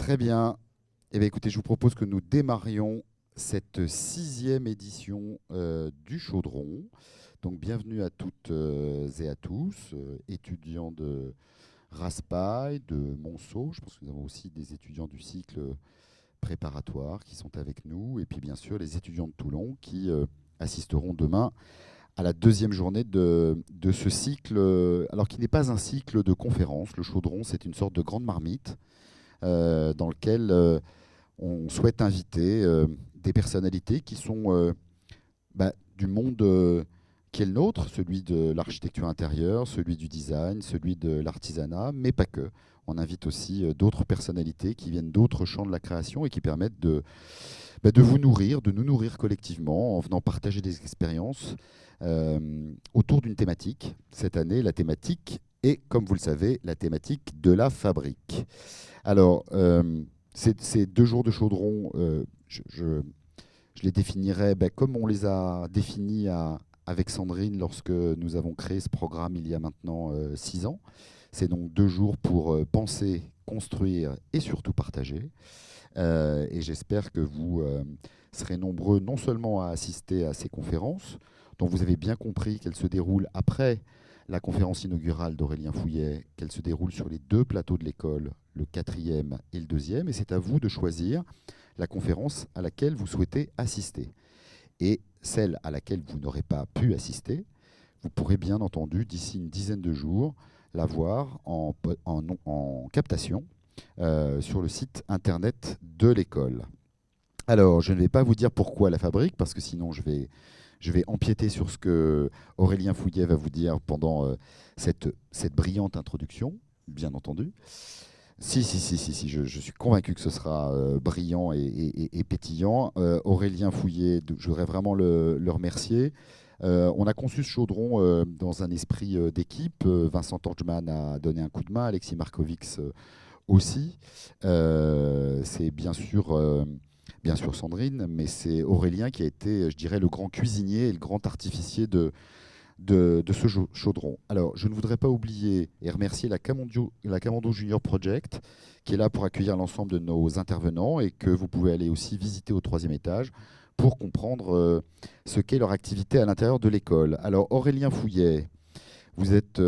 Très bien. Eh bien, écoutez, je vous propose que nous démarrions cette sixième édition du Chaudron. Donc, bienvenue à toutes et à tous, étudiants de Raspail, de Monceau. Je pense que nous avons aussi des étudiants du cycle préparatoire qui sont avec nous. Et puis, bien sûr, les étudiants de Toulon qui assisteront demain à la deuxième journée de ce cycle, alors qui n'est pas un cycle de conférences. Le Chaudron, c'est une sorte de grande marmite dans lequel on souhaite inviter des personnalités qui sont du monde qui est le nôtre, celui de l'architecture intérieure, celui du design, celui de l'artisanat, mais pas que. On invite aussi d'autres personnalités qui viennent d'autres champs de la création et qui permettent de vous nourrir, de nous nourrir collectivement en venant partager des expériences autour d'une thématique. Cette année, la thématique est, comme vous le savez, la thématique de la fabrique. Alors, ces 2 jours de chaudron, je les définirais comme on les a définis avec Sandrine lorsque nous avons créé ce programme il y a maintenant 6 ans. C'est donc 2 jours pour penser, construire et surtout partager. Et j'espère que vous serez nombreux non seulement à assister à ces conférences, dont vous avez bien compris qu'elles se déroulent après la conférence inaugurale d'Aurélien Fouillet, qu'elle se déroule sur les 2 plateaux de l'école, le 4e et le 2e, et c'est à vous de choisir la conférence à laquelle vous souhaitez assister. Et celle à laquelle vous n'aurez pas pu assister, vous pourrez bien entendu, d'ici une dizaine de jours, la voir en captation sur le site internet de l'école. Alors, je ne vais pas vous dire pourquoi la fabrique, parce que sinon je vais empiéter sur ce que Aurélien Fouillet va vous dire pendant cette brillante introduction, bien entendu. Si, je suis convaincu que ce sera brillant et pétillant. Aurélien Fouillet, je voudrais vraiment le remercier. On a conçu ce chaudron dans un esprit d'équipe. Vincent Torgman a donné un coup de main, Alexis Markovix aussi. C'est bien sûr Sandrine, mais c'est Aurélien qui a été, je dirais, le grand cuisinier et le grand artificier de ce chaudron. Alors, je ne voudrais pas oublier et remercier la Camando Junior Project, qui est là pour accueillir l'ensemble de nos intervenants et que vous pouvez aller aussi visiter au 3e étage pour comprendre ce qu'est leur activité à l'intérieur de l'école. Alors, Aurélien Fouillet, vous êtes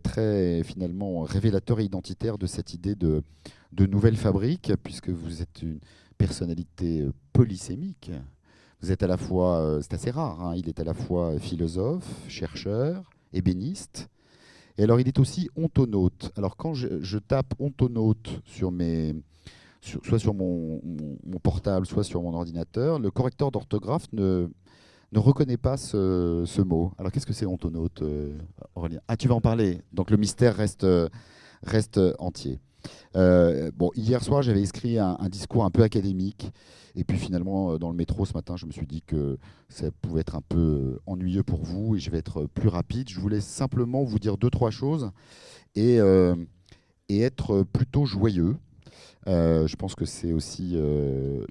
très finalement révélateur et identitaire de cette idée de nouvelle fabrique, puisque vous êtes une personnalité polysémique. Vous êtes à la fois, c'est assez rare, hein, il est à la fois philosophe, chercheur, ébéniste, et alors il est aussi ontonaute. Alors quand je tape ontonaute soit sur mon portable, soit sur mon ordinateur, le correcteur d'orthographe ne reconnaît pas ce mot. Alors qu'est-ce que c'est ontonaute, Aurélien? Ah, tu vas en parler, donc le mystère reste entier. Hier soir, j'avais écrit un discours un peu académique. Et puis finalement, dans le métro ce matin, je me suis dit que ça pouvait être un peu ennuyeux pour vous et je vais être plus rapide. Je voulais simplement vous dire 2, 3 choses et être plutôt joyeux. Je pense que c'est aussi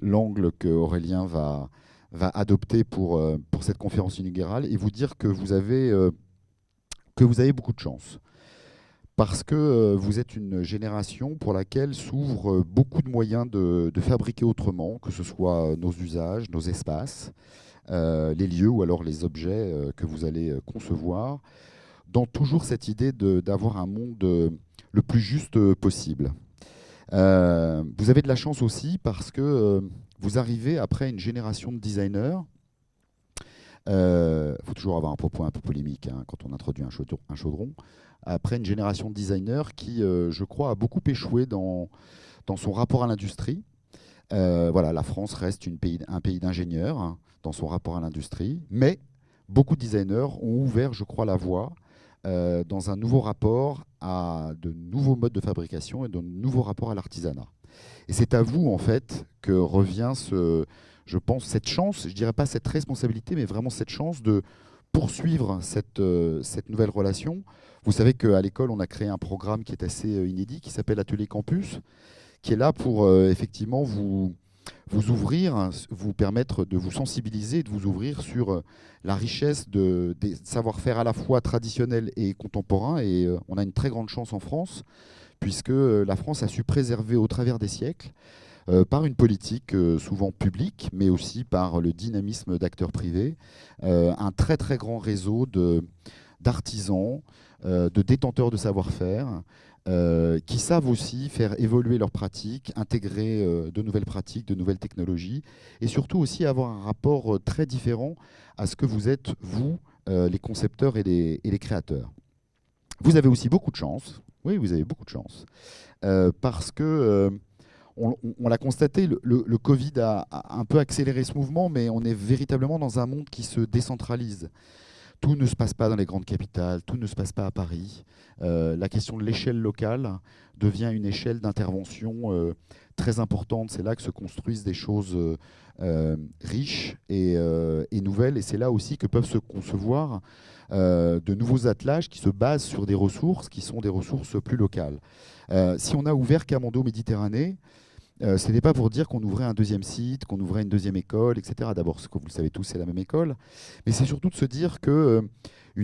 l'angle que Aurélien va adopter pour cette conférence inaugurale et vous dire que vous avez beaucoup de chance. Parce que vous êtes une génération pour laquelle s'ouvrent beaucoup de moyens de fabriquer autrement, que ce soit nos usages, nos espaces, les lieux ou alors les objets que vous allez concevoir, dans toujours cette idée d'avoir un monde le plus juste possible. Vous avez de la chance aussi parce que vous arrivez après une génération de designers. Faut toujours avoir un propos un peu polémique hein, quand on introduit un chaudron. Après une génération de designers qui, je crois, a beaucoup échoué dans son rapport à l'industrie. Voilà, la France reste un pays d'ingénieurs hein, dans son rapport à l'industrie, mais beaucoup de designers ont ouvert, je crois, la voie dans un nouveau rapport à de nouveaux modes de fabrication et de nouveaux rapports à l'artisanat. Et c'est à vous, en fait, que revient, je pense, cette chance, je dirais pas cette responsabilité, mais vraiment cette chance de poursuivre cette nouvelle relation. Vous savez qu'à l'école, on a créé un programme qui est assez inédit, qui s'appelle Atelier Campus, qui est là pour effectivement vous ouvrir, vous permettre de vous sensibiliser, de vous ouvrir sur la richesse des savoir-faire à la fois traditionnels et contemporains. Et on a une très grande chance en France, puisque la France a su préserver au travers des siècles, par une politique souvent publique, mais aussi par le dynamisme d'acteurs privés, un très très grand réseau d'artisans, de détenteurs de savoir-faire, qui savent aussi faire évoluer leurs pratiques, intégrer de nouvelles pratiques, de nouvelles technologies, et surtout aussi avoir un rapport très différent à ce que vous êtes, vous, les concepteurs et les créateurs. Vous avez aussi beaucoup de chance, oui, vous avez beaucoup de chance, parce que on l'a constaté, le Covid a un peu accéléré ce mouvement, mais on est véritablement dans un monde qui se décentralise. Tout ne se passe pas dans les grandes capitales, tout ne se passe pas à Paris. La question de l'échelle locale devient une échelle d'intervention très importante. C'est là que se construisent des choses riches et nouvelles. Et c'est là aussi que peuvent se concevoir de nouveaux attelages qui se basent sur des ressources qui sont des ressources plus locales. Si on a ouvert Camando Méditerranée, ce n'était pas pour dire qu'on ouvrait un deuxième site, qu'on ouvrait une deuxième école, etc. D'abord, comme vous le savez tous, c'est la même école. Mais c'est surtout de se dire qu'une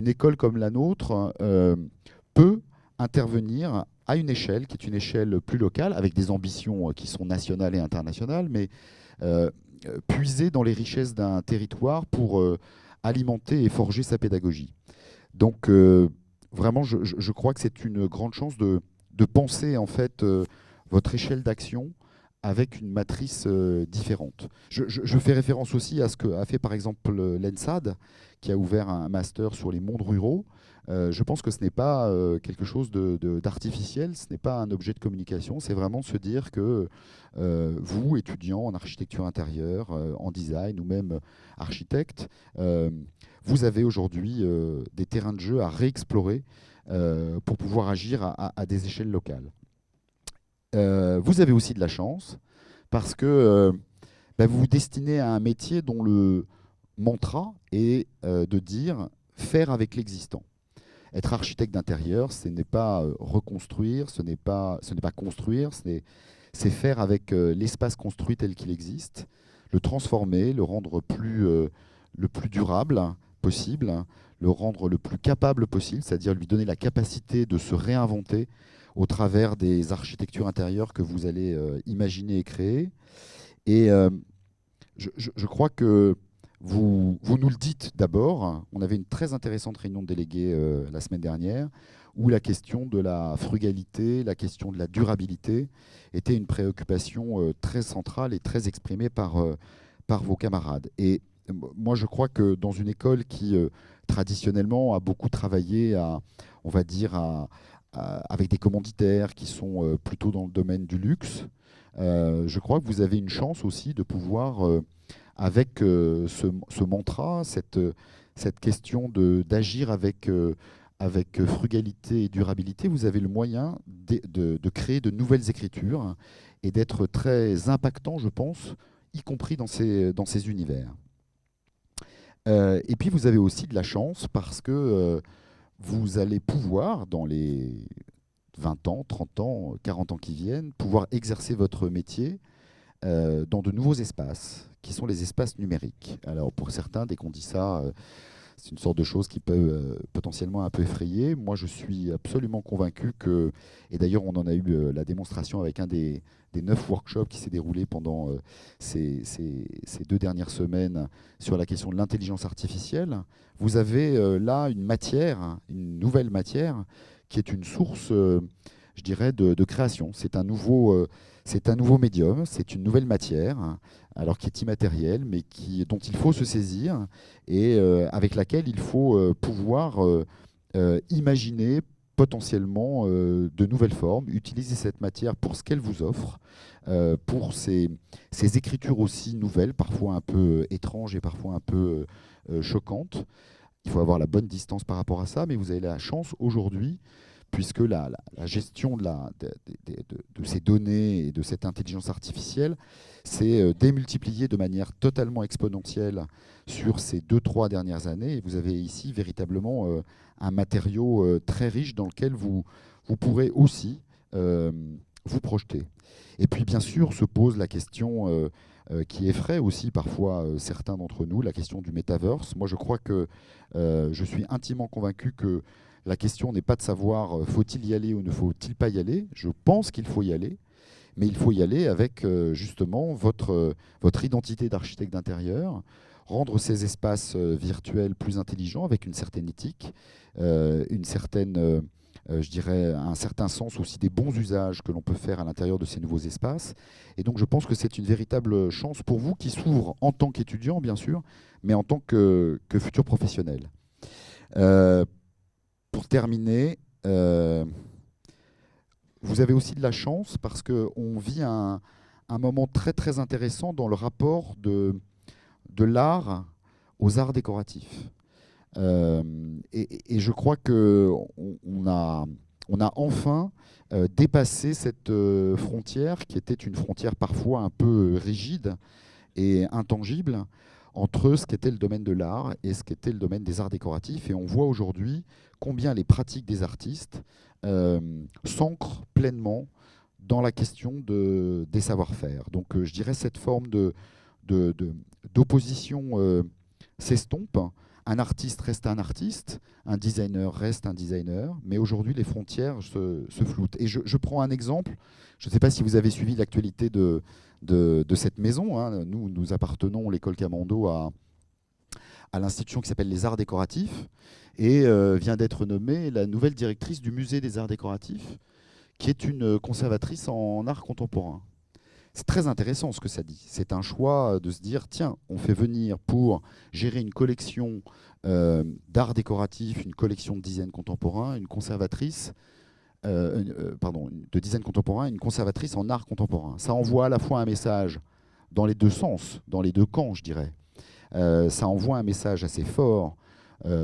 école comme la nôtre peut intervenir à une échelle qui est une échelle plus locale, avec des ambitions qui sont nationales et internationales, mais puiser dans les richesses d'un territoire pour alimenter et forger sa pédagogie. Donc, vraiment, je crois que c'est une grande chance de penser en fait votre échelle d'action avec une matrice différente. Je fais référence aussi à ce qu'a fait par exemple l'ENSAD, qui a ouvert un master sur les mondes ruraux. Je pense que ce n'est pas quelque chose d'artificiel, ce n'est pas un objet de communication, c'est vraiment de se dire que vous, étudiants en architecture intérieure, en design ou même architecte, vous avez aujourd'hui des terrains de jeu à réexplorer pour pouvoir agir à des échelles locales. Vous avez aussi de la chance parce que vous vous destinez à un métier dont le mantra est de dire faire avec l'existant. Être architecte d'intérieur, ce n'est pas reconstruire, ce n'est pas construire, c'est faire avec l'espace construit tel qu'il existe, le transformer, le rendre le plus durable possible, le rendre le plus capable possible, c'est-à-dire lui donner la capacité de se réinventer au travers des architectures intérieures que vous allez imaginer et créer. Et je crois que vous nous le dites d'abord. On avait une très intéressante réunion de délégués la semaine dernière, où la question de la frugalité, la question de la durabilité était une préoccupation très centrale et très exprimée par vos camarades. Et moi, je crois que dans une école qui, traditionnellement, a beaucoup travaillé on va dire, avec des commanditaires qui sont plutôt dans le domaine du luxe, je crois que vous avez une chance aussi de pouvoir, avec ce mantra, cette question d'agir avec frugalité et durabilité, vous avez le moyen de créer de nouvelles écritures et d'être très impactant, je pense, y compris dans ces univers. Et puis vous avez aussi de la chance parce que vous allez pouvoir, dans les 20 ans, 30 ans, 40 ans qui viennent, pouvoir exercer votre métier dans de nouveaux espaces, qui sont les espaces numériques. Alors pour certains, dès qu'on dit ça, c'est une sorte de chose qui peut potentiellement un peu effrayer. Moi, je suis absolument convaincu que, et d'ailleurs on en a eu la démonstration avec un des 9 workshops qui s'est déroulé pendant ces 2 dernières semaines sur la question de l'intelligence artificielle, vous avez là une matière, une nouvelle matière, qui est une source, je dirais, de création. C'est un nouveau médium, c'est une nouvelle matière, alors qui est immatérielle, mais dont il faut se saisir et avec laquelle il faut pouvoir imaginer potentiellement de nouvelles formes, utiliser cette matière pour ce qu'elle vous offre, pour ces écritures aussi nouvelles, parfois un peu étranges et parfois un peu choquantes. Il faut avoir la bonne distance par rapport à ça, mais vous avez la chance aujourd'hui, puisque la gestion de ces données et de cette intelligence artificielle s'est démultipliée de manière totalement exponentielle sur ces 2-3 dernières années. Et vous avez ici véritablement un matériau très riche dans lequel vous pourrez aussi vous projeter. Et puis bien sûr se pose la question qui effraie aussi parfois certains d'entre nous, la question du metaverse. Moi je crois que je suis intimement convaincu que La question n'est pas de savoir faut-il y aller ou ne faut-il pas y aller. Je pense qu'il faut y aller, mais il faut y aller avec justement votre identité d'architecte d'intérieur, rendre ces espaces virtuels plus intelligents avec une certaine éthique, une certaine, je dirais, un certain sens aussi des bons usages que l'on peut faire à l'intérieur de ces nouveaux espaces. Et donc je pense que c'est une véritable chance pour vous qui s'ouvre en tant qu'étudiant, bien sûr, mais en tant que futur professionnel. Pour terminer, vous avez aussi de la chance parce qu'on vit un moment très très intéressant dans le rapport de l'art aux arts décoratifs. Et je crois qu'on on a enfin dépassé cette frontière qui était une frontière parfois un peu rigide et intangible entre ce qu'était le domaine de l'art et ce qu'était le domaine des arts décoratifs. Et on voit aujourd'hui combien les pratiques des artistes s'ancrent pleinement dans la question des savoir-faire. Donc je dirais cette forme d'opposition s'estompe. Un artiste reste un artiste, un designer reste un designer, mais aujourd'hui les frontières se floutent. Et je prends un exemple, je ne sais pas si vous avez suivi l'actualité de cette maison. Hein. Nous appartenons, l'école Camando, à l'institution qui s'appelle les Arts Décoratifs, et vient d'être nommée la nouvelle directrice du musée des Arts Décoratifs, qui est une conservatrice en art contemporain. C'est très intéressant ce que ça dit. C'est un choix de se dire, tiens, on fait venir pour gérer une collection d'art décoratif, une collection de design contemporain, une conservatrice, de design contemporain, une conservatrice en art contemporain. Ça envoie à la fois un message dans les deux sens, dans les deux camps, je dirais. Ça envoie un message assez fort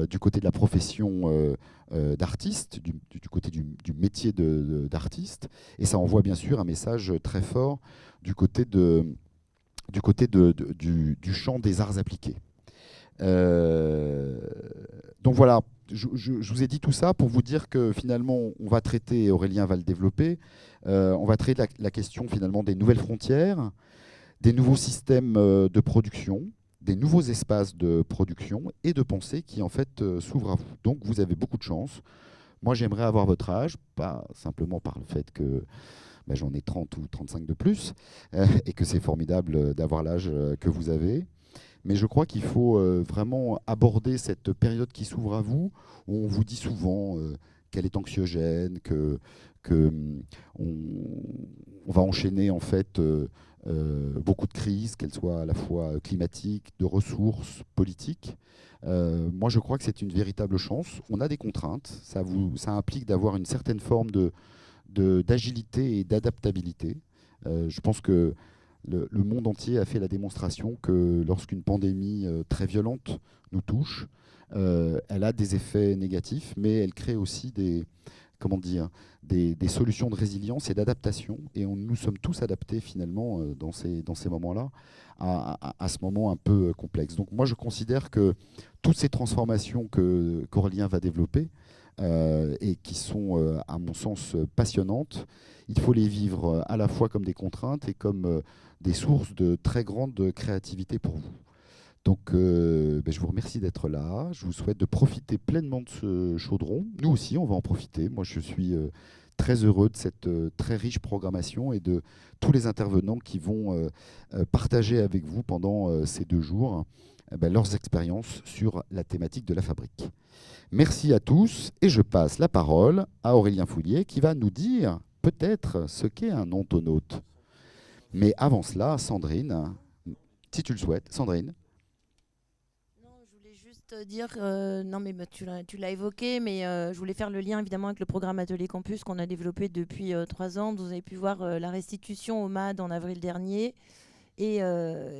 du côté de la profession d'artiste, du côté du métier d'artiste, et ça envoie bien sûr un message très fort du côté du champ des arts appliqués. Donc voilà, je vous ai dit tout ça pour vous dire que finalement, on va traiter, Aurélien va le développer, on va traiter la question finalement des nouvelles frontières, des nouveaux systèmes de production, des nouveaux espaces de production et de pensée qui en fait s'ouvrent à vous. Donc vous avez beaucoup de chance. Moi j'aimerais avoir votre âge, pas simplement par le fait que j'en ai 30 ou 35 de plus, et que c'est formidable d'avoir l'âge que vous avez. Mais je crois qu'il faut vraiment aborder cette période qui s'ouvre à vous, où on vous dit souvent qu'elle est anxiogène, on va enchaîner en fait beaucoup de crises, qu'elles soient à la fois climatiques, de ressources, politiques. Moi, je crois que c'est une véritable chance. On a des contraintes, ça implique d'avoir une certaine forme d'agilité et d'adaptabilité. Je pense que le monde entier a fait la démonstration que lorsqu'une pandémie très violente nous touche, elle a des effets négatifs, mais elle crée aussi des solutions de résilience et d'adaptation. Et nous sommes tous adaptés finalement dans ces moments-là à ce moment un peu complexe. Donc moi, je considère que toutes ces transformations qu'Aurélien va développer, et qui sont, à mon sens, passionnantes. Il faut les vivre à la fois comme des contraintes et comme des sources de très grande créativité pour vous. Donc, je vous remercie d'être là. Je vous souhaite de profiter pleinement de ce chaudron. Nous aussi, on va en profiter. Moi, je suis très heureux de cette très riche programmation et de tous les intervenants qui vont partager avec vous pendant ces 2 jours leurs expériences sur la thématique de la fabrique. Merci à tous et je passe la parole à Aurélien Foulier qui va nous dire peut-être ce qu'est un ontonaute. Mais avant cela, Sandrine, si tu le souhaites, Sandrine. Non, je voulais juste dire, non mais tu l'as évoqué, mais je voulais faire le lien évidemment avec le programme Atelier Campus qu'on a développé depuis 3 ans. Vous avez pu voir la restitution au MAD en avril dernier, et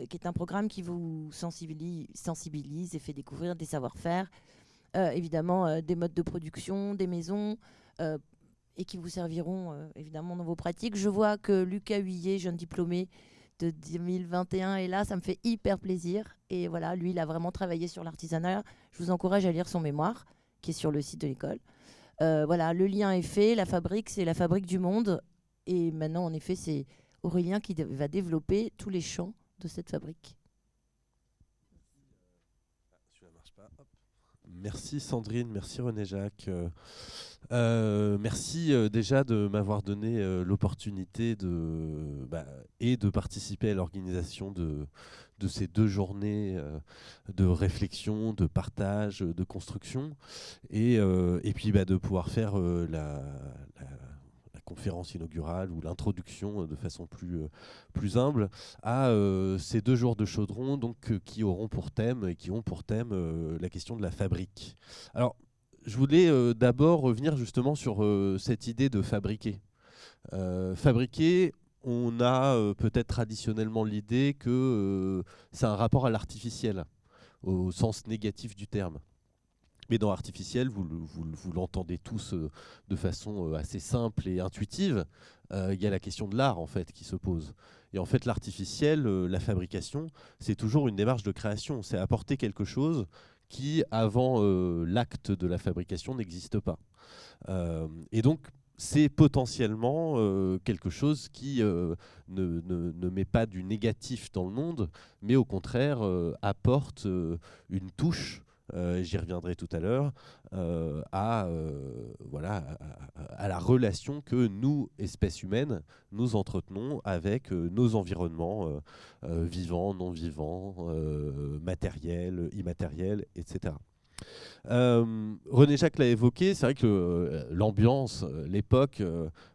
qui est un programme qui vous sensibilise et fait découvrir des savoir-faire, évidemment des modes de production, des maisons, euh, et qui vous serviront évidemment dans vos pratiques. Je vois que Lucas Huillet, jeune diplômé de 2021, est là, ça me fait hyper plaisir. Et voilà, lui, il a vraiment travaillé sur l'artisanat. Je vous encourage à lire son mémoire, qui est sur le site de l'école. Voilà, le lien est fait, la fabrique, c'est la fabrique du monde. Et maintenant, en effet, c'est Aurélien qui va développer tous les champs de cette fabrique. Merci Sandrine, merci René Jacques. Merci déjà de m'avoir donné l'opportunité de participer à l'organisation de ces 2 journées de réflexion, de partage, de construction, et puis de pouvoir faire la conférence inaugurale ou l'introduction de façon plus humble à ces 2 jours de chaudron qui ont pour thème la question de la fabrique. Alors, je voulais d'abord revenir justement sur cette idée de fabriquer. Fabriquer, on a peut-être traditionnellement l'idée que c'est un rapport à l'artificiel, au sens négatif du terme. Mais dans artificiel, vous l'entendez tous de façon assez simple et intuitive, il y a la question de l'art en fait qui se pose. Et en fait, l'artificiel, la fabrication, c'est toujours une démarche de création. C'est apporter quelque chose qui, avant l'acte de la fabrication, n'existe pas. Et donc, c'est potentiellement quelque chose qui ne met pas du négatif dans le monde, mais au contraire apporte une touche, j'y reviendrai tout à l'heure, à la relation que nous, espèces humaines, nous entretenons avec nos environnements vivants, non vivants, matériels, immatériels, etc. René Jacques l'a évoqué, c'est vrai que l'ambiance, l'époque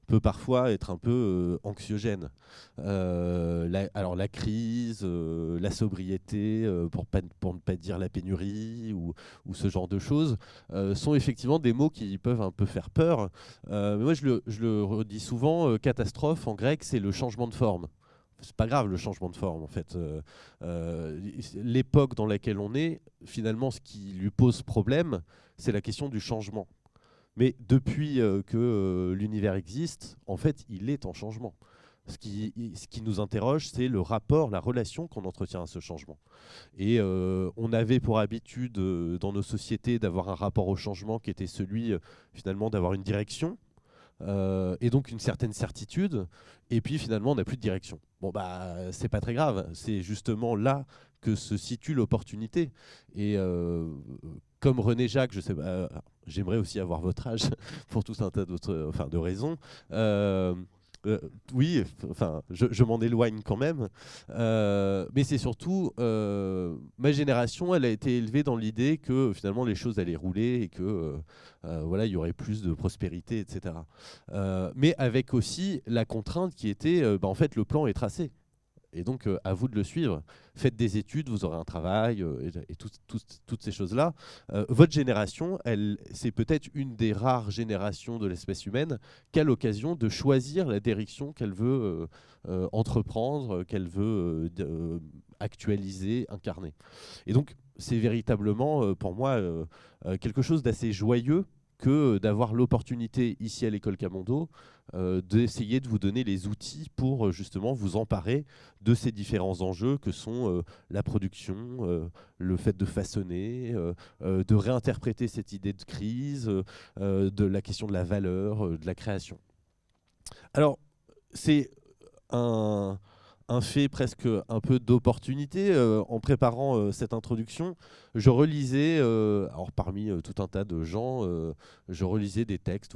peut parfois être un peu anxiogène. Alors la crise, la sobriété, pour ne pas dire la pénurie ou ce genre de choses, sont effectivement des mots qui peuvent un peu faire peur. Mais moi je le redis souvent, catastrophe en grec c'est le changement de forme. C'est pas grave le changement de forme en fait. L'époque dans laquelle on est, finalement, ce qui lui pose problème, c'est la question du changement. Mais depuis que l'univers existe, en fait, il est en changement. Ce qui nous interroge, c'est le rapport, la relation qu'on entretient à ce changement. Et on avait pour habitude dans nos sociétés d'avoir un rapport au changement qui était celui finalement d'avoir une direction. Et donc une certaine certitude, et puis finalement on n'a plus de direction. Bon c'est pas très grave, c'est justement là que se situe l'opportunité. Et comme René Jacques, je sais, j'aimerais aussi avoir votre âge pour tout un tas d'autres, de raisons. Oui, je m'en éloigne quand même, mais c'est surtout ma génération, elle a été élevée dans l'idée que finalement les choses allaient rouler et que il y aurait plus de prospérité, etc. Mais avec aussi la contrainte qui était, en fait, le plan est tracé. Et donc, à vous de le suivre. Faites des études, vous aurez un travail, et toutes ces choses-là. Votre génération, c'est peut-être une des rares générations de l'espèce humaine qui a l'occasion de choisir la direction qu'elle veut entreprendre, qu'elle veut actualiser, incarner. Et donc, c'est véritablement, pour moi, quelque chose d'assez joyeux que d'avoir l'opportunité ici à l'école Camondo d'essayer de vous donner les outils pour justement vous emparer de ces différents enjeux que sont la production, le fait de façonner, de réinterpréter cette idée de crise, de la question de la valeur, de la création. Alors, c'est un fait presque un peu d'opportunité. En préparant cette introduction, je relisais, alors parmi tout un tas de gens, je relisais des textes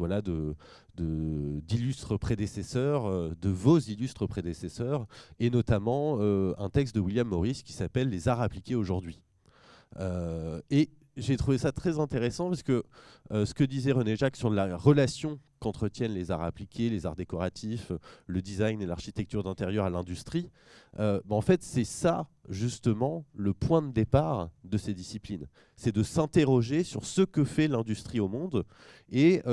d'illustres prédécesseurs, de vos illustres prédécesseurs, et notamment un texte de William Morris qui s'appelle « Les arts appliqués aujourd'hui ». Et j'ai trouvé ça très intéressant parce que ce que disait René Jacques sur la relation qu'entretiennent les arts appliqués, les arts décoratifs, le design et l'architecture d'intérieur à l'industrie, en fait, c'est ça, justement, le point de départ de ces disciplines. C'est de s'interroger sur ce que fait l'industrie au monde et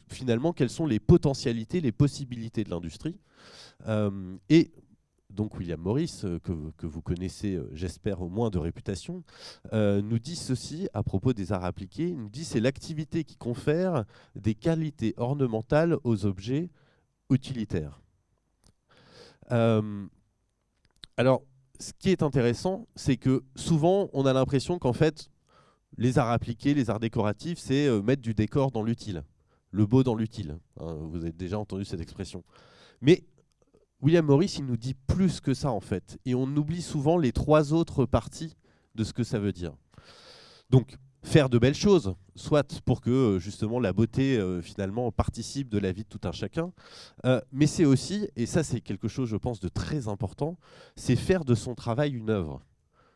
finalement, quelles sont les potentialités, les possibilités de l'industrie. Et donc William Morris, que vous connaissez, j'espère, au moins de réputation, nous dit ceci à propos des arts appliqués. Il nous dit c'est l'activité qui confère des qualités ornementales aux objets utilitaires. Alors, ce qui est intéressant, c'est que souvent, on a l'impression qu'en fait, les arts appliqués, les arts décoratifs, c'est mettre du décor dans l'utile, le beau dans l'utile. Hein, vous avez déjà entendu cette expression. Mais William Morris, il nous dit plus que ça en fait, et on oublie souvent les 3 autres parties de ce que ça veut dire. Donc, faire de belles choses, soit pour que justement la beauté finalement participe de la vie de tout un chacun, mais c'est aussi, et ça c'est quelque chose je pense de très important, c'est faire de son travail une œuvre.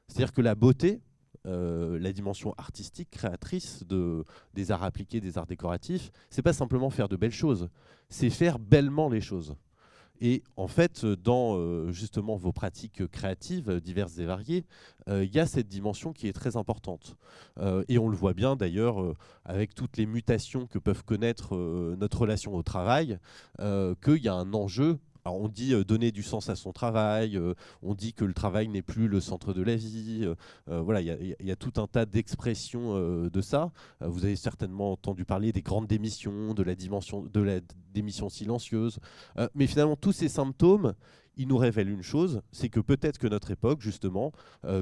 C'est-à-dire que la beauté, la dimension artistique, créatrice des arts appliqués, des arts décoratifs, c'est pas simplement faire de belles choses, c'est faire bellement les choses. Et en fait, dans justement vos pratiques créatives diverses et variées, il y a cette dimension qui est très importante. Et on le voit bien d'ailleurs avec toutes les mutations que peuvent connaître notre relation au travail, qu'il y a un enjeu. Alors on dit donner du sens à son travail, on dit que le travail n'est plus le centre de la vie. Voilà, il y a tout un tas d'expressions de ça. Vous avez certainement entendu parler des grandes démissions, de la démission silencieuse. Mais finalement, tous ces symptômes, ils nous révèlent une chose, c'est que peut-être que notre époque, justement,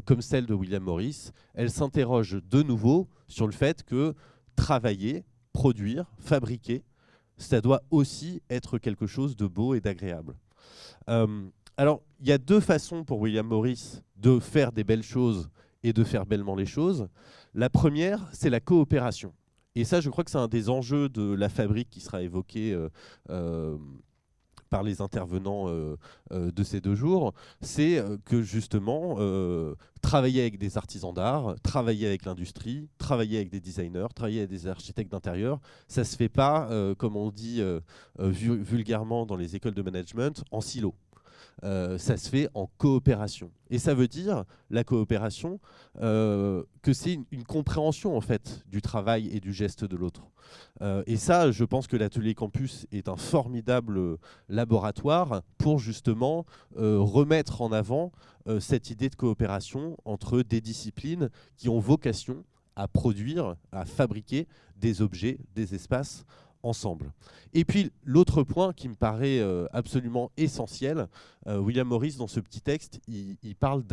comme celle de William Morris, elle s'interroge de nouveau sur le fait que travailler, produire, fabriquer, ça doit aussi être quelque chose de beau et d'agréable. Alors, il y a deux façons pour William Morris de faire des belles choses et de faire bellement les choses. La première, c'est la coopération. Et ça, je crois que c'est un des enjeux de la fabrique qui sera évoqué par les intervenants de ces 2 jours, c'est que justement, travailler avec des artisans d'art, travailler avec l'industrie, travailler avec des designers, travailler avec des architectes d'intérieur, ça ne se fait pas, comme on dit vulgairement dans les écoles de management, en silo. Ça se fait en coopération. Et ça veut dire, la coopération, que c'est une compréhension en fait, du travail et du geste de l'autre. Et ça, je pense que l'Atelier Campus est un formidable laboratoire pour justement remettre en avant cette idée de coopération entre des disciplines qui ont vocation à produire, à fabriquer des objets, des espaces ensemble. Et puis l'autre point qui me paraît absolument essentiel, William Morris dans ce petit texte, il parle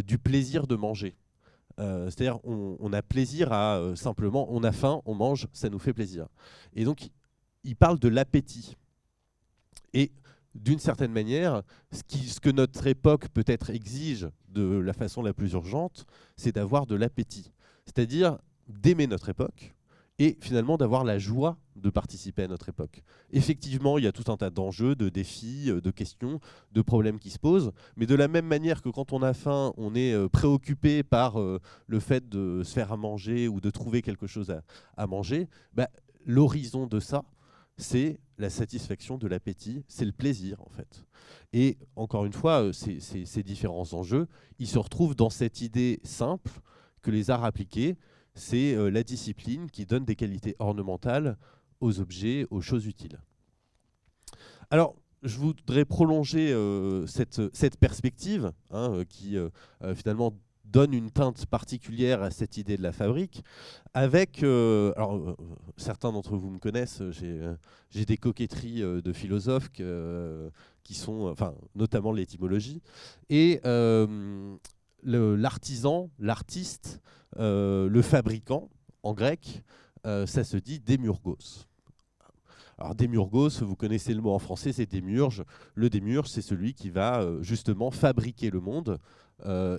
du plaisir de manger. C'est-à-dire on a plaisir à simplement, on a faim, on mange, ça nous fait plaisir. Et donc il parle de l'appétit. Et d'une certaine manière, ce que notre époque peut-être exige de la façon la plus urgente, c'est d'avoir de l'appétit. C'est-à-dire d'aimer notre époque, et finalement d'avoir la joie de participer à notre époque. Effectivement, il y a tout un tas d'enjeux, de défis, de questions, de problèmes qui se posent, mais de la même manière que quand on a faim, on est préoccupé par le fait de se faire à manger ou de trouver quelque chose à manger, bah, l'horizon de ça, c'est la satisfaction de l'appétit, c'est le plaisir en fait. Et encore une fois, ces différents enjeux, ils se retrouvent dans cette idée simple que les arts appliqués, c'est la discipline qui donne des qualités ornementales aux objets, aux choses utiles. Alors, je voudrais prolonger cette perspective qui finalement donne une teinte particulière à cette idée de la fabrique, avec, certains d'entre vous me connaissent, j'ai des coquetteries de philosophes qui sont, notamment l'étymologie, et l'artisan, l'artiste, le fabricant, en grec, ça se dit démurgos. Alors démurgos, vous connaissez le mot en français, c'est démiurge. Le démiurge, c'est celui qui va justement fabriquer le monde.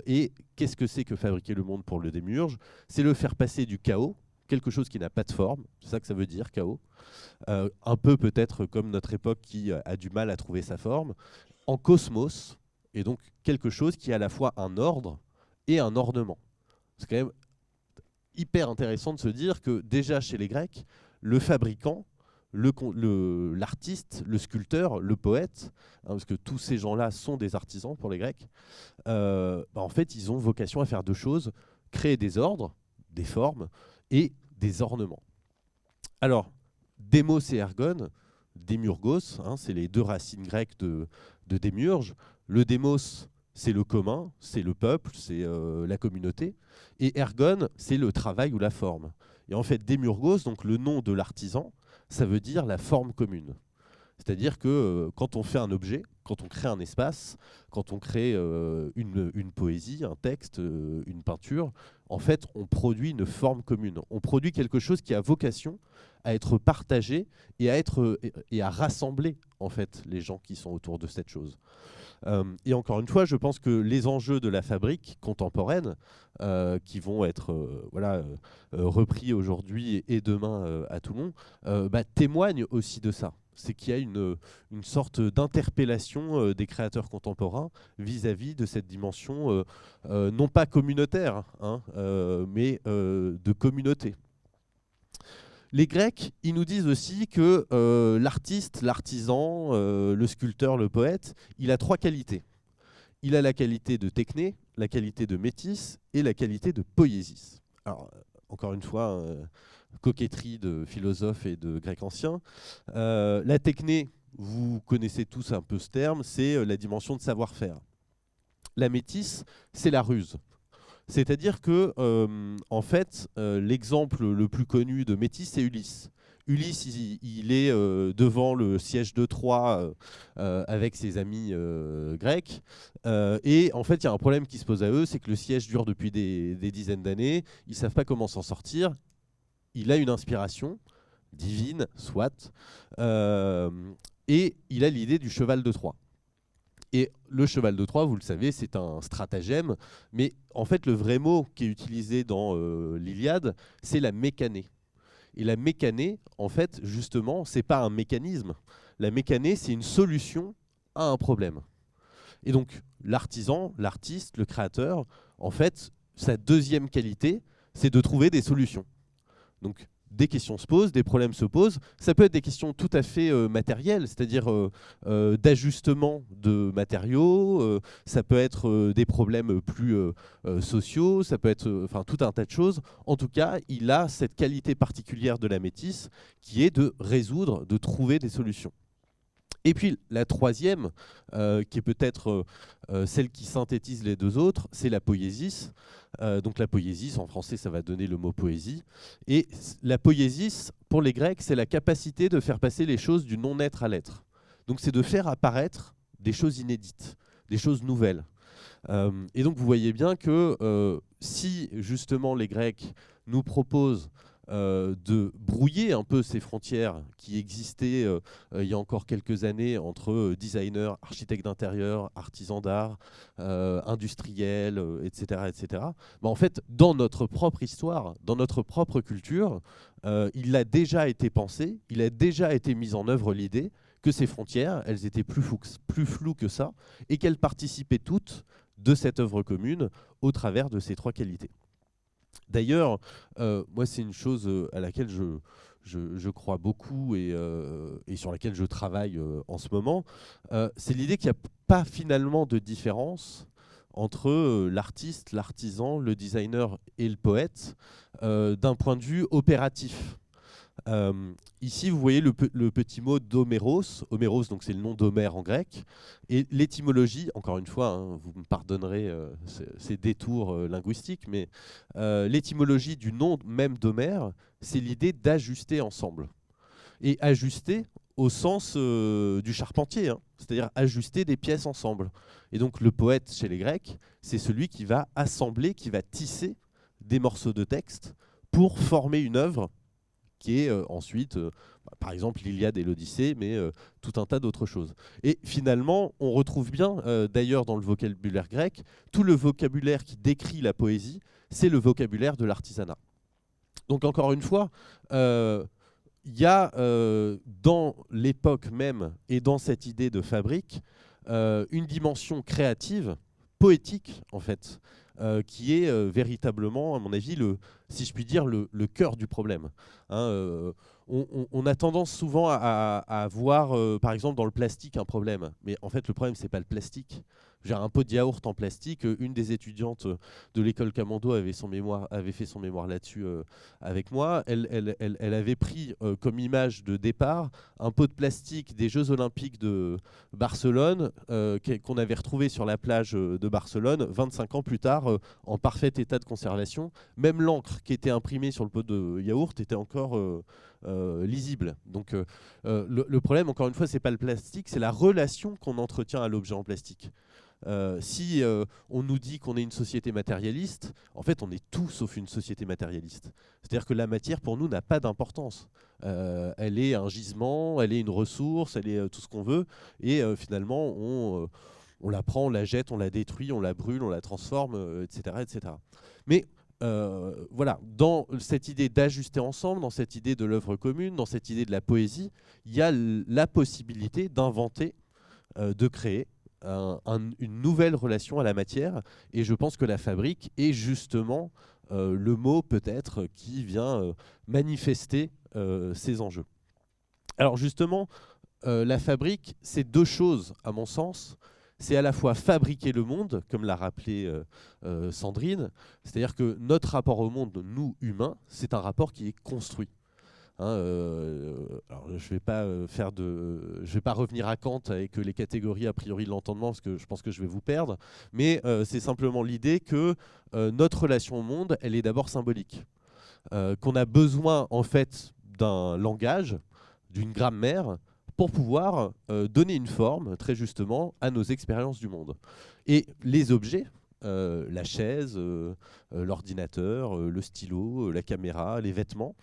Et qu'est-ce que c'est que fabriquer le monde pour le démiurge? C'est le faire passer du chaos, quelque chose qui n'a pas de forme, c'est ça que ça veut dire, chaos. Un peu peut-être comme notre époque qui a du mal à trouver sa forme, en cosmos, et donc quelque chose qui a à la fois un ordre et un ornement. C'est quand même hyper intéressant de se dire que déjà chez les Grecs, le fabricant, l'artiste, le sculpteur, le poète, parce que tous ces gens-là sont des artisans pour les Grecs, en fait, ils ont vocation à faire 2 choses, créer des ordres, des formes et des ornements. Alors, démos et ergon, démurgos, c'est les 2 racines grecques de démiurge. Le démos, c'est le commun, c'est le peuple, c'est la communauté. Et ergon, c'est le travail ou la forme. Et en fait, démurgos, donc le nom de l'artisan, ça veut dire la forme commune. C'est-à-dire que quand on fait un objet, quand on crée un espace, quand on crée une poésie, un texte, une peinture, en fait, on produit une forme commune. On produit quelque chose qui a vocation à être partagé et à rassembler en fait, les gens qui sont autour de cette chose. Et encore une fois, je pense que les enjeux de la fabrique contemporaine, qui vont être repris aujourd'hui et demain à Toulon, témoignent aussi de ça. C'est qu'il y a une sorte d'interpellation des créateurs contemporains vis-à-vis de cette dimension non pas communautaire, mais de communauté. Les Grecs, ils nous disent aussi que l'artiste, l'artisan, le sculpteur, le poète, il a 3 qualités. Il a la qualité de techné, la qualité de métis et la qualité de poésis. Alors, encore une fois, coquetterie de philosophes et de Grecs anciens. La techné, vous connaissez tous un peu ce terme, c'est la dimension de savoir-faire. La métis, c'est la ruse. C'est-à-dire que, en fait, l'exemple le plus connu de métis, c'est Ulysse. Ulysse, il est devant le siège de Troie avec ses amis grecs. Et en fait, il y a un problème qui se pose à eux, c'est que le siège dure depuis des dizaines d'années. Ils ne savent pas comment s'en sortir. Il a une inspiration divine, soit. Et il a l'idée du cheval de Troie. Et le cheval de Troie, vous le savez, c'est un stratagème, mais en fait, le vrai mot qui est utilisé dans l'Iliade, c'est la mécanée. Et la mécanée, en fait, justement, c'est pas un mécanisme. La mécanée, c'est une solution à un problème. Et donc, l'artisan, l'artiste, le créateur, en fait, sa deuxième qualité, c'est de trouver des solutions. Donc, des questions se posent, des problèmes se posent. Ça peut être des questions tout à fait matérielles, c'est-à-dire d'ajustement de matériaux, ça peut être des problèmes plus sociaux, ça peut être tout un tas de choses. En tout cas, il a cette qualité particulière de la métisse qui est de résoudre, de trouver des solutions. Et puis la troisième, qui est peut-être celle qui synthétise les deux autres, c'est la poésis. Donc la poésis, en français, ça va donner le mot poésie. Et la poésis, pour les Grecs, c'est la capacité de faire passer les choses du non-être à l'être. Donc c'est de faire apparaître des choses inédites, des choses nouvelles. Et donc vous voyez bien que si justement les Grecs nous proposent de brouiller un peu ces frontières qui existaient il y a encore quelques années entre designers, architectes d'intérieur, artisans d'art, industriels, etc. etc. En fait, dans notre propre histoire, dans notre propre culture, il a déjà été pensé, il a déjà été mis en œuvre l'idée que ces frontières, elles étaient plus floues que ça, et qu'elles participaient toutes de cette œuvre commune au travers de ces 3 qualités. D'ailleurs, moi, c'est une chose à laquelle je crois beaucoup et sur laquelle je travaille en ce moment. C'est l'idée qu'il n'y a pas finalement de différence entre l'artiste, l'artisan, le designer et le poète d'un point de vue opératif. Ici, vous voyez le petit mot d'Homéros. Homéros, donc c'est le nom d'Homère en grec. Et l'étymologie, encore une fois, vous me pardonnerez ces détours linguistiques, mais l'étymologie du nom même d'Homère, c'est l'idée d'ajuster ensemble. Et ajuster au sens du charpentier, c'est-à-dire ajuster des pièces ensemble. Et donc le poète chez les Grecs, c'est celui qui va assembler, qui va tisser des morceaux de texte pour former une œuvre qui est ensuite, par exemple, l'Iliade et l'Odyssée, mais tout un tas d'autres choses. Et finalement, on retrouve bien, d'ailleurs dans le vocabulaire grec, tout le vocabulaire qui décrit la poésie, c'est le vocabulaire de l'artisanat. Donc encore une fois, il y a dans l'époque même et dans cette idée de fabrique, une dimension créative, poétique en fait, qui est véritablement, à mon avis, si je puis dire, le cœur du problème. On a tendance souvent à voir, par exemple, dans le plastique un problème. Mais en fait, le problème, ce n'est pas le plastique. J'ai un pot de yaourt en plastique. Une des étudiantes de l'école Camando avait fait son mémoire là-dessus avec moi. Elle avait pris comme image de départ un pot de plastique des Jeux Olympiques de Barcelone qu'on avait retrouvé sur la plage de Barcelone 25 ans plus tard en parfait état de conservation. Même l'encre qui était imprimée sur le pot de yaourt était encore lisible. Donc le problème, encore une fois, c'est pas le plastique, c'est la relation qu'on entretient à l'objet en plastique. Si on nous dit qu'on est une société matérialiste, en fait on est tout sauf une société matérialiste. C'est-à-dire que la matière pour nous n'a pas d'importance. Elle est un gisement, elle est une ressource, elle est tout ce qu'on veut, et finalement On la prend, on la jette, on la détruit, on la brûle, on la transforme, etc., etc. Mais voilà, dans cette idée d'ajuster ensemble, dans cette idée de l'œuvre commune, dans cette idée de la poésie, il y a la possibilité d'inventer, de créer une nouvelle relation à la matière. Et je pense que la fabrique est justement le mot peut-être qui vient manifester ces enjeux. Alors justement, la fabrique, c'est deux choses à mon sens. C'est à la fois fabriquer le monde, comme l'a rappelé Sandrine, c'est-à-dire que notre rapport au monde, nous humains, c'est un rapport qui est construit. Hein, alors je vais pas revenir à Kant avec les catégories a priori de l'entendement parce que je pense que je vais vous perdre, mais c'est simplement l'idée que notre relation au monde, elle est d'abord symbolique, qu'on a besoin en fait d'un langage, d'une grammaire pour pouvoir donner une forme très justement à nos expériences du monde. Et les objets, la chaise, l'ordinateur, le stylo, la caméra, les vêtements,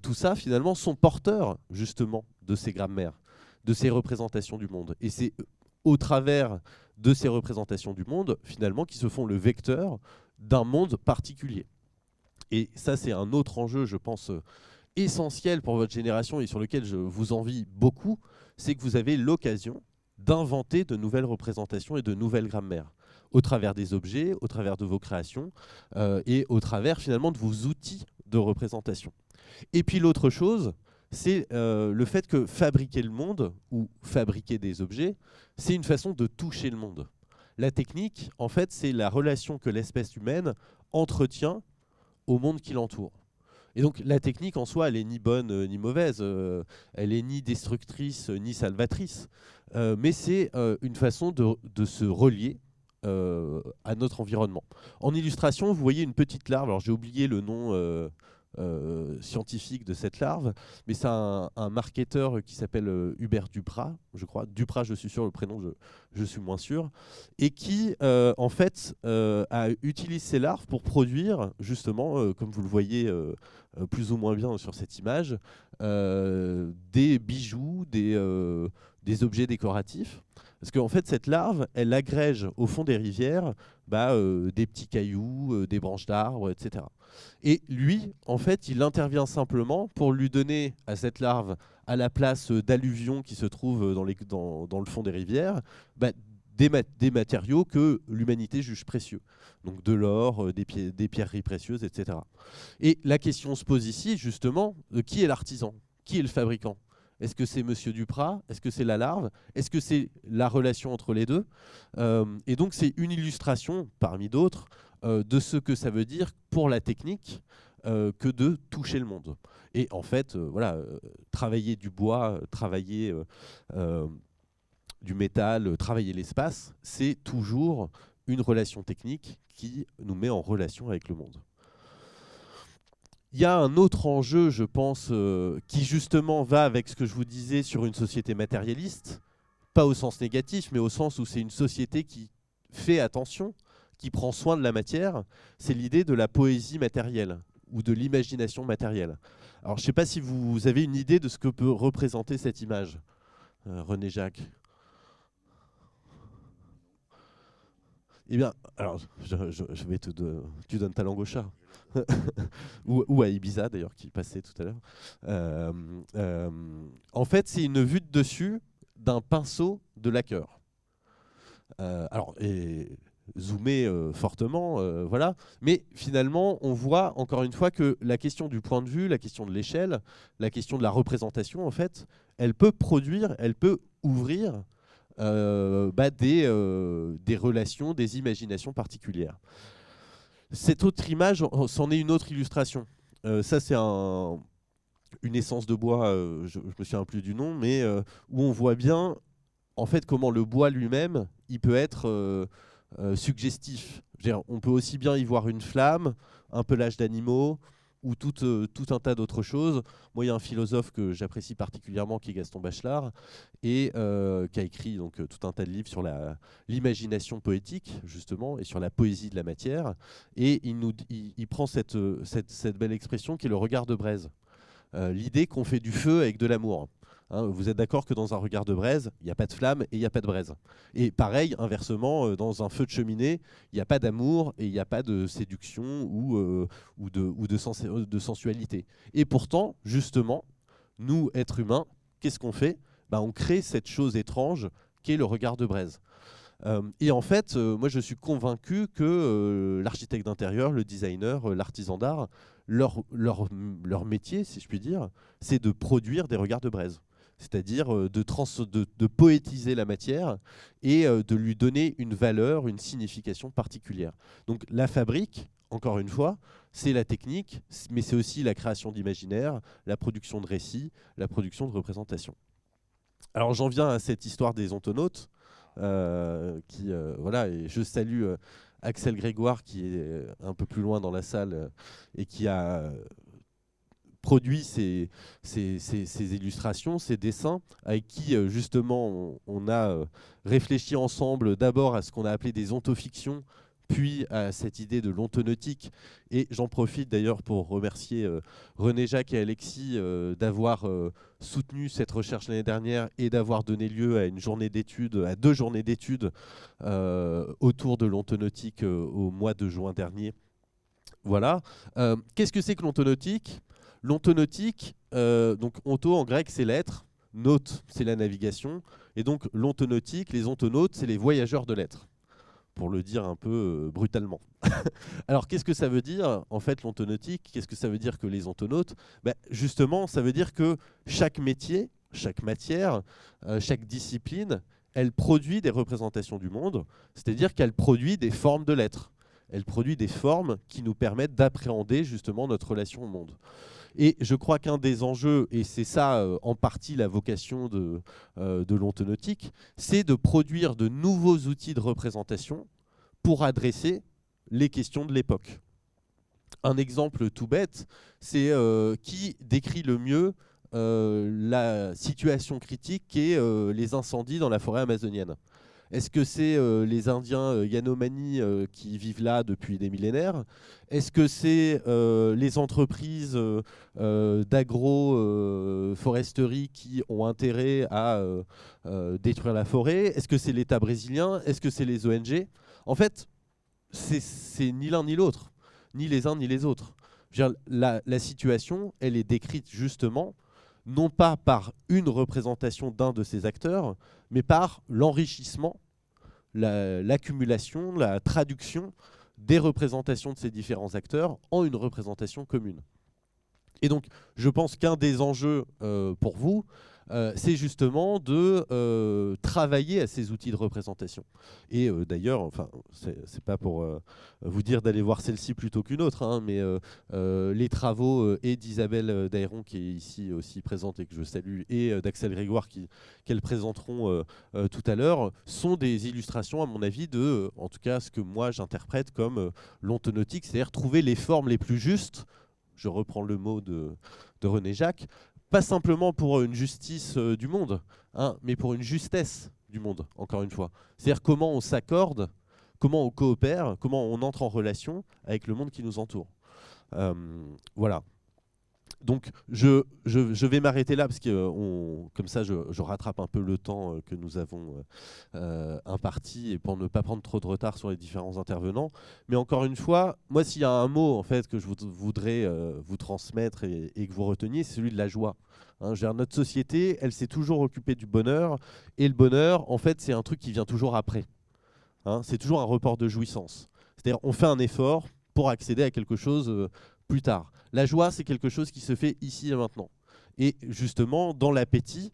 tout ça finalement sont porteurs justement de ces grammaires, de ces représentations du monde. Et c'est au travers de ces représentations du monde finalement qui se font le vecteur d'un monde particulier. Et ça c'est un autre enjeu, je pense, essentiel pour votre génération et sur lequel je vous envie beaucoup, c'est que vous avez l'occasion d'inventer de nouvelles représentations et de nouvelles grammaires au travers des objets, au travers de vos créations et au travers finalement de vos outils de représentation. Et puis l'autre chose, c'est le fait que fabriquer le monde ou fabriquer des objets, c'est une façon de toucher le monde. La technique, en fait, c'est la relation que l'espèce humaine entretient au monde qui l'entoure. Et donc la technique en soi, elle est ni bonne ni mauvaise, elle est ni destructrice ni salvatrice, mais c'est une façon de se relier à notre environnement. En illustration, vous voyez une petite larve, alors j'ai oublié le nom scientifique de cette larve, mais c'est un marketeur qui s'appelle Hubert Duprat, je crois. Duprat, je suis sûr, le prénom, je suis moins sûr. Et qui, en fait, utilise ces larves pour produire, justement, comme vous le voyez plus ou moins bien sur cette image, des bijoux, des objets décoratifs. Parce qu'en fait, cette larve, elle agrège au fond des rivières des petits cailloux, des branches d'arbres, etc. Et lui, en fait, il intervient simplement pour lui donner à cette larve, à la place d'alluvions qui se trouvent dans le fond des rivières, des matériaux que l'humanité juge précieux. Donc de l'or, des pierreries précieuses, etc. Et la question se pose ici, justement, qui est l'artisan? Qui est le fabricant? Est-ce que c'est Monsieur Duprat? Est-ce que c'est la larve? Est-ce que c'est la relation entre les deux? Et donc c'est une illustration, parmi d'autres, de ce que ça veut dire pour la technique que de toucher le monde. Et en fait, travailler du bois, travailler du métal, travailler l'espace, c'est toujours une relation technique qui nous met en relation avec le monde. Il y a un autre enjeu, je pense, qui justement va avec ce que je vous disais sur une société matérialiste, pas au sens négatif, mais au sens où c'est une société qui fait attention, qui prend soin de la matière, c'est l'idée de la poésie matérielle ou de l'imagination matérielle. Alors je ne sais pas si vous avez une idée de ce que peut représenter cette image, René Jacques. Eh bien, alors, je vais tu donnes ta langue au chat. ou à Ibiza, d'ailleurs, qui passait tout à l'heure. En fait, c'est une vue de dessus d'un pinceau de lacqueur. Et zoomé fortement, voilà. Mais finalement, on voit encore une fois que la question du point de vue, la question de l'échelle, la question de la représentation, en fait, elle peut produire, elle peut ouvrir des relations, des imaginations particulières. Cette autre image, c'en est une autre illustration. Ça, c'est une essence de bois, je me souviens plus du nom, mais où on voit bien en fait comment le bois lui-même, il peut être suggestif. On peut aussi bien y voir une flamme, un pelage d'animaux, ou tout un tas d'autres choses. Moi, il y a un philosophe que j'apprécie particulièrement qui est Gaston Bachelard et qui a écrit donc, tout un tas de livres sur l'imagination poétique, justement, et sur la poésie de la matière. Et il prend cette belle expression qui est le regard de braise. L'idée qu'on fait du feu avec de l'amour. Hein, vous êtes d'accord que dans un regard de braise, il n'y a pas de flamme et il n'y a pas de braise. Et pareil, inversement, dans un feu de cheminée, il n'y a pas d'amour et il n'y a pas de séduction ou de sensualité. Et pourtant, justement, nous, êtres humains, qu'est-ce qu'on fait ? On crée cette chose étrange qu'est le regard de braise. Et en fait, moi je suis convaincu que l'architecte d'intérieur, le designer, l'artisan d'art, leur métier, si je puis dire, c'est de produire des regards de braise. C'est-à-dire de poétiser la matière et de lui donner une valeur, une signification particulière. Donc la fabrique, encore une fois, c'est la technique, mais c'est aussi la création d'imaginaire, la production de récits, la production de représentations. Alors j'en viens à cette histoire des ontonautes. Voilà, et je salue Axel Grégoire qui est un peu plus loin dans la salle et qui a produit ces illustrations, ces dessins, avec qui justement on a réfléchi ensemble d'abord à ce qu'on a appelé des ontofictions, puis à cette idée de l'ontonautique. Et j'en profite d'ailleurs pour remercier René Jacques et Alexis d'avoir soutenu cette recherche l'année dernière et d'avoir donné lieu à une journée d'études, à 2 journées d'études autour de l'ontonautique au mois de juin dernier. Voilà. Qu'est-ce que c'est que l'ontonautique ? L'ontonautique, donc onto en grec c'est l'être, naute c'est la navigation, et donc l'ontonautique, les ontonautes, c'est les voyageurs de l'être, pour le dire un peu brutalement. Alors qu'est-ce que ça veut dire en fait l'ontonautique ? Qu'est-ce que ça veut dire que les ontonautes ? Justement, ça veut dire que chaque métier, chaque matière, chaque discipline, elle produit des représentations du monde, c'est-à-dire qu'elle produit des formes de l'être. Elle produit des formes qui nous permettent d'appréhender justement notre relation au monde. Et je crois qu'un des enjeux, et c'est ça en partie la vocation de l'ontonautique, c'est de produire de nouveaux outils de représentation pour adresser les questions de l'époque. Un exemple tout bête, c'est qui décrit le mieux la situation critique qu'est les incendies dans la forêt amazonienne ? Est-ce que c'est les Indiens Yanomami qui vivent là depuis des millénaires ? Est-ce que c'est les entreprises d'agroforesterie qui ont intérêt à détruire la forêt ? Est-ce que c'est l'État brésilien ? Est-ce que c'est les ONG ? En fait, c'est ni l'un ni l'autre, ni les uns ni les autres. Je veux dire, la situation, elle est décrite justement non pas par une représentation d'un de ces acteurs, mais par l'enrichissement, l'accumulation, la traduction des représentations de ces différents acteurs en une représentation commune. Et donc, je pense qu'un des enjeux pour vous, c'est justement de travailler à ces outils de représentation. Et d'ailleurs, enfin, c'est pas pour vous dire d'aller voir celle-ci plutôt qu'une autre, hein, mais les travaux et d'Isabelle Daïron, qui est ici aussi présente et que je salue, et d'Axel Grégoire, qu'elles présenteront tout à l'heure, sont des illustrations, à mon avis, de, en tout cas, ce que moi j'interprète comme l'ontonautique, c'est-à-dire trouver les formes les plus justes. Je reprends le mot de René Jacques, pas simplement pour une justice du monde, hein, mais pour une justesse du monde, encore une fois. C'est-à-dire comment on s'accorde, comment on coopère, comment on entre en relation avec le monde qui nous entoure. Voilà. Donc je vais m'arrêter là parce que comme ça je rattrape un peu le temps que nous avons imparti et pour ne pas prendre trop de retard sur les différents intervenants. Mais encore une fois, moi s'il y a un mot en fait que je voudrais vous transmettre et que vous reteniez, c'est celui de la joie. Hein, notre société, elle s'est toujours occupée du bonheur et le bonheur, en fait, c'est un truc qui vient toujours après. Hein, c'est toujours un report de jouissance. C'est-à-dire on fait un effort pour accéder à quelque chose plus tard. La joie, c'est quelque chose qui se fait ici et maintenant. Et justement, dans l'appétit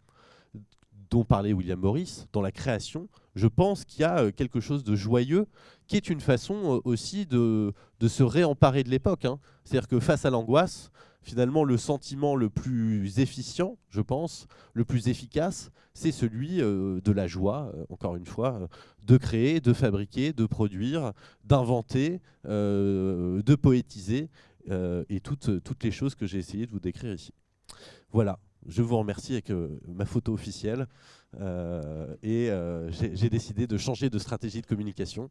dont parlait William Morris, dans la création, je pense qu'il y a quelque chose de joyeux qui est une façon aussi de se réemparer de l'époque. Hein. C'est-à-dire que face à l'angoisse, finalement, le sentiment le plus efficient, je pense, le plus efficace, c'est celui de la joie, encore une fois, de créer, de fabriquer, de produire, d'inventer, de poétiser, et toutes les choses que j'ai essayé de vous décrire ici. Voilà, je vous remercie avec ma photo officielle. J'ai décidé de changer de stratégie de communication.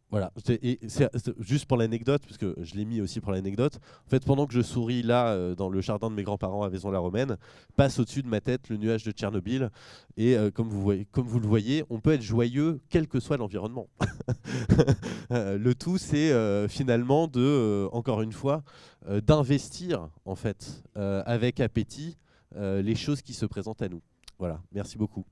Voilà. Et c'est juste pour l'anecdote, parce que je l'ai mis aussi pour l'anecdote. En fait, pendant que je souris là, dans le jardin de mes grands-parents à Vaison-la-Romaine, passe au-dessus de ma tête le nuage de Tchernobyl. Et comme vous le voyez, on peut être joyeux quel que soit l'environnement. Le tout, c'est finalement encore une fois, d'investir en fait avec appétit les choses qui se présentent à nous. Voilà, merci beaucoup.